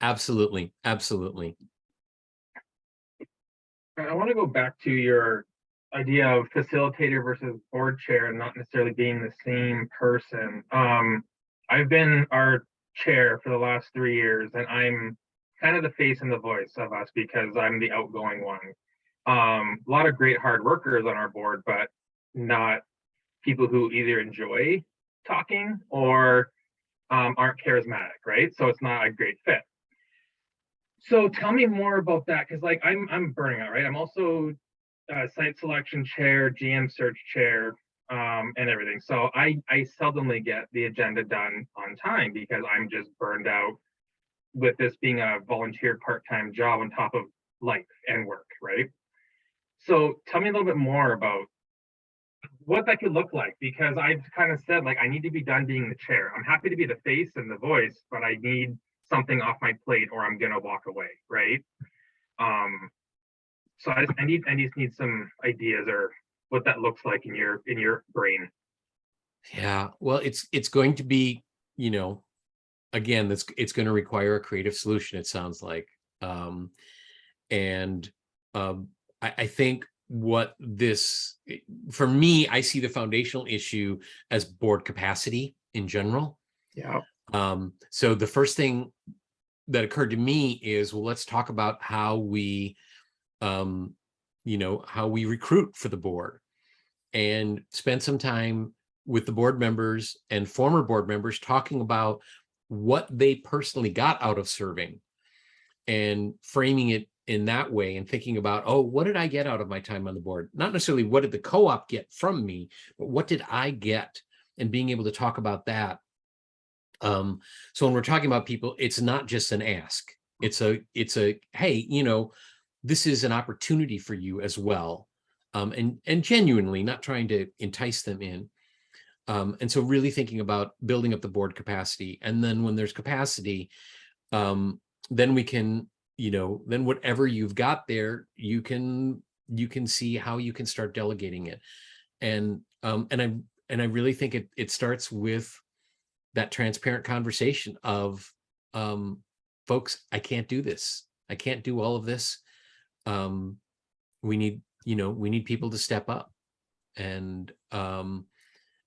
S2: Absolutely. Absolutely.
S5: I want to go back to your idea of facilitator versus board chair and not necessarily being the same person. I've been our chair for the last 3 years, and I'm kind of the face and the voice of us because I'm the outgoing one. A lot of great hard workers on our board, but not people who either enjoy talking or aren't charismatic, right? So it's not a great fit. So tell me more about that, because like I'm burning out, right? I'm also site selection chair, GM search chair, and everything. So I seldomly get the agenda done on time because I'm just burned out with this being a volunteer part-time job on top of life and work, right? So tell me a little bit more about what that could look like, because I've kind of said, like, I need to be done being the chair. I'm happy to be the face and the voice, but I need something off my plate or I'm gonna walk away, right? So I just need some ideas or what that looks like in your brain.
S2: Yeah, well, it's going to be, you know, again, it's going to require a creative solution, it sounds like. I think what this, for me, I see the foundational issue as board capacity in general.
S5: Yeah.
S2: So the first thing that occurred to me is, well, let's talk about how we, you know, how we recruit for the board and spend some time with the board members and former board members talking about what they personally got out of serving and framing it in that way and thinking about, oh, what did I get out of my time on the board? Not necessarily what did the co-op get from me, but what did I get? And being able to talk about that. So when we're talking about people, it's not just an ask. It's a, hey, you know, this is an opportunity for you as well. And genuinely not trying to entice them in. And so really thinking about building up the board capacity. And then when there's capacity, then we can, you know, then whatever you've got there, you can see how you can start delegating it. And I really think it starts with that transparent conversation of, folks, I can't do this. I can't do all of this. We need, you know, we need people to step up, and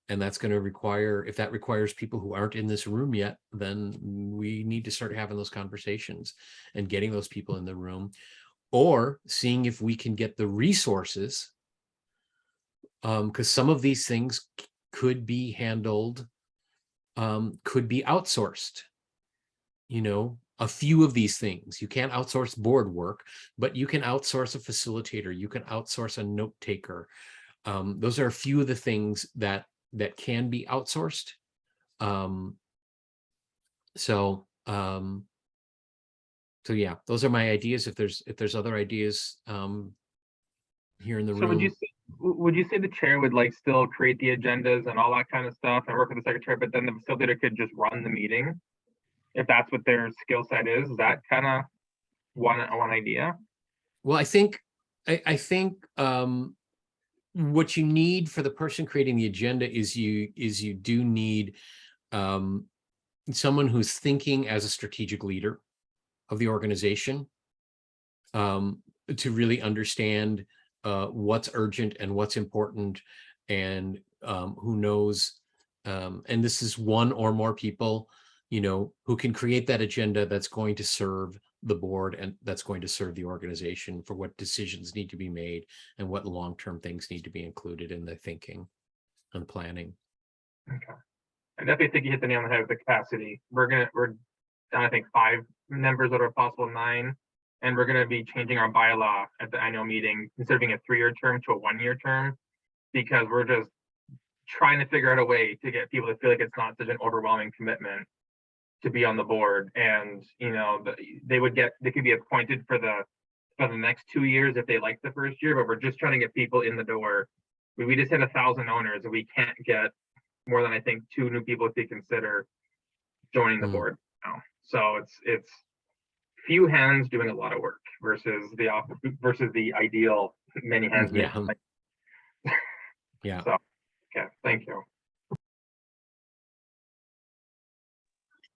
S2: that's going to require, if that requires people who aren't in this room yet, then we need to start having those conversations and getting those people in the room, or seeing if we can get the resources, because some of these things could be handled, could be outsourced. You know, a few of these things, you can't outsource board work, but you can outsource a facilitator, you can outsource a note taker. Those are a few of the things that can be outsourced. So yeah, those are my ideas. If there's other ideas here in the room.
S5: So would you say would you say the chair would like still create the agendas and all that kind of stuff and work with the secretary, but then the facilitator could just run the meeting? If that's what their skill set is that kind of one idea?
S2: Well, I think what you need for the person creating the agenda is you do need someone who's thinking as a strategic leader of the organization, to really understand what's urgent and what's important, and who knows, and this is one or more people, who can create that agenda that's going to serve the board and that's going to serve the organization for what decisions need to be made and what long-term things need to be included in the thinking and planning.
S5: Okay. I definitely think you hit the nail on the head with the capacity. We're down, I think, 5 members out of a possible 9. And we're going to be changing our bylaw at the annual meeting, instead of being a 3-year term to a 1-year term, because we're just trying to figure out a way to get people to feel like it's not such an overwhelming commitment to be on the board. And they could be appointed for the next 2 years if they like the first year, but we're just trying to get people in the door. We just hit 1,000 owners, and we can't get more than, I think, 2 new people to consider joining the board now. So it's few hands doing a lot of work versus the ideal many hands.
S2: Yeah.
S5: So, okay, thank you.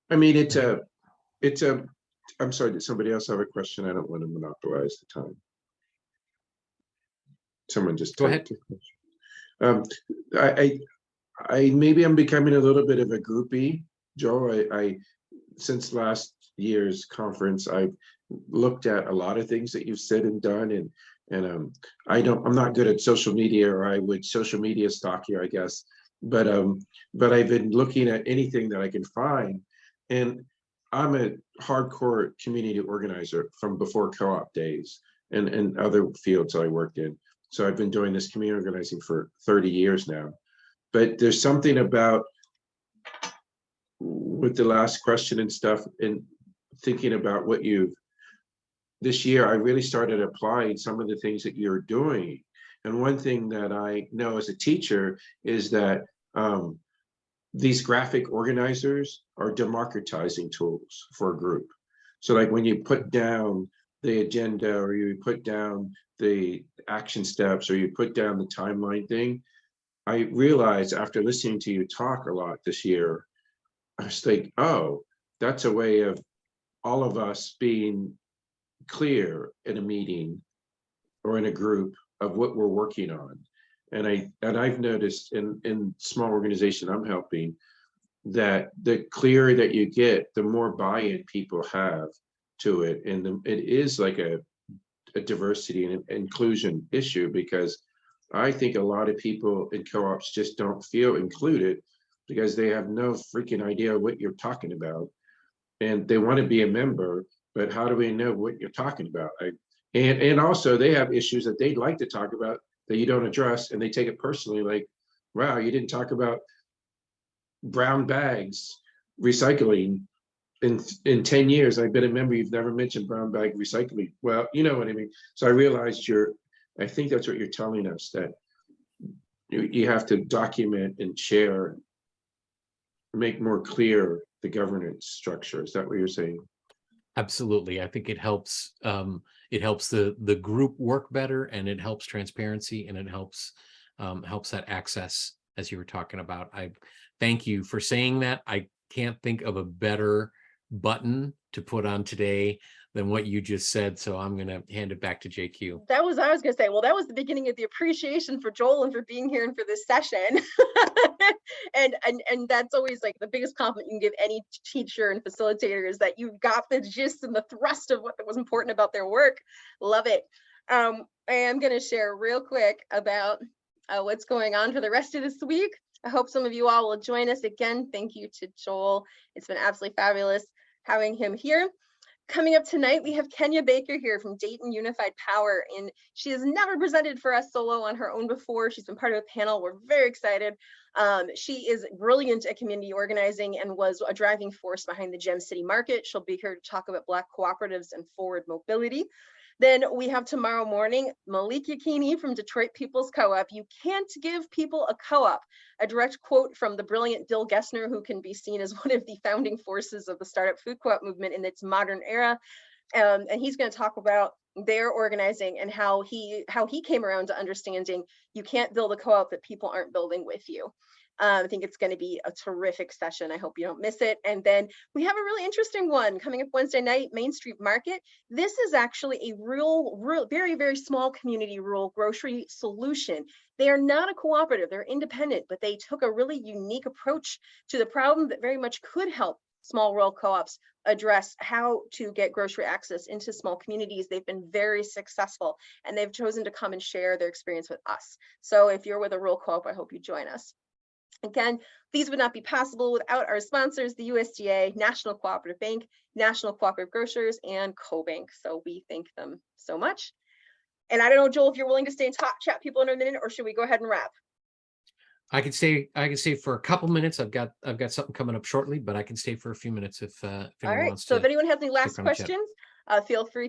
S4: I mean, I'm sorry, did somebody else have a question? I don't want to monopolize the time. Someone just
S2: go ahead.
S4: Maybe I'm becoming a little bit of a groupie, Joe. I since last year's conference, I've looked at a lot of things that you've said and done, and I'm not good at social media, or I would social media stalk you, I guess. But I've been looking at anything that I can find, and I'm a hardcore community organizer from before co-op days and other fields I worked in. So I've been doing this community organizing for 30 years now. But there's something about, with the last question and stuff, and thinking about what this year, I really started applying some of the things that you're doing. And one thing that I know as a teacher is that these graphic organizers are democratizing tools for a group. So like when you put down the agenda, or you put down the action steps, or you put down the timeline thing, I realized after listening to you talk a lot this year, I was like, oh, that's a way of all of us being clear in a meeting or in a group of what we're working on. And I've noticed in small organization I'm helping, that the clearer that you get, the more buy-in people have to it. And it is like a diversity and inclusion issue, because I think a lot of people in co-ops just don't feel included because they have no freaking idea what you're talking about. And they want to be a member, but how do we know what you're talking about? And also they have issues that they'd like to talk about that you don't address, and they take it personally, like, wow, you didn't talk about brown bags recycling in 10 years. I've been a member, you've never mentioned brown bag recycling. Well, you know what I mean? So I realized I think that's what you're telling us, that you have to document and share, make more clear the governance structure. Is that what you're saying?
S2: Absolutely. I think it helps the group work better, and it helps transparency, and it helps that access, as you were talking about. I thank you for saying that. I can't think of a better button to put on today than what you just said. So I'm going to hand it back to JQ.
S1: That was, I was going to say, well, that was the beginning of the appreciation for Joel and for being here and for this session. and that's always like the biggest compliment you can give any teacher and facilitator, is that you got the gist and the thrust of what was important about their work. Love it. I am going to share real quick about what's going on for the rest of this week. I hope some of you all will join us again. Thank you to Joel. It's been absolutely fabulous having him here. Coming up tonight, we have Kenya Baker here from Dayton Unified Power, and she has never presented for us solo on her own before. She's been part of a panel. We're very excited. She is brilliant at community organizing and was a driving force behind the Gem City Market. She'll be here to talk about Black cooperatives and forward mobility. Then we have tomorrow morning, Malik Yakini from Detroit People's Co-op. You can't give people a co-op. A direct quote from the brilliant Bill Gessner, who can be seen as one of the founding forces of the startup food co-op movement in its modern era. And he's going to talk about their organizing and how he came around to understanding you can't build a co-op that people aren't building with you. I think it's going to be a terrific session. I hope you don't miss it. And then we have a really interesting one coming up Wednesday night, Main Street Market. This is actually a real, very, very small community rural grocery solution. They are not a cooperative, they're independent, but they took a really unique approach to the problem that very much could help small rural co-ops address how to get grocery access into small communities. They've been very successful, and they've chosen to come and share their experience with us. So if you're with a rural co-op, I hope you join us. Again, these would not be possible without our sponsors, the USDA, National Cooperative Bank, National Cooperative Grocers, and CoBank. So we thank them so much. And I don't know, Joel, if you're willing to stay and chat people in a minute, or should we go ahead and wrap?
S2: I can stay for a couple minutes. I've got something coming up shortly, but I can stay for a few minutes if
S1: All
S2: anyone
S1: right.
S2: wants
S1: So
S2: to.
S1: if anyone has any last
S2: stick around and chat.
S1: questions, feel free to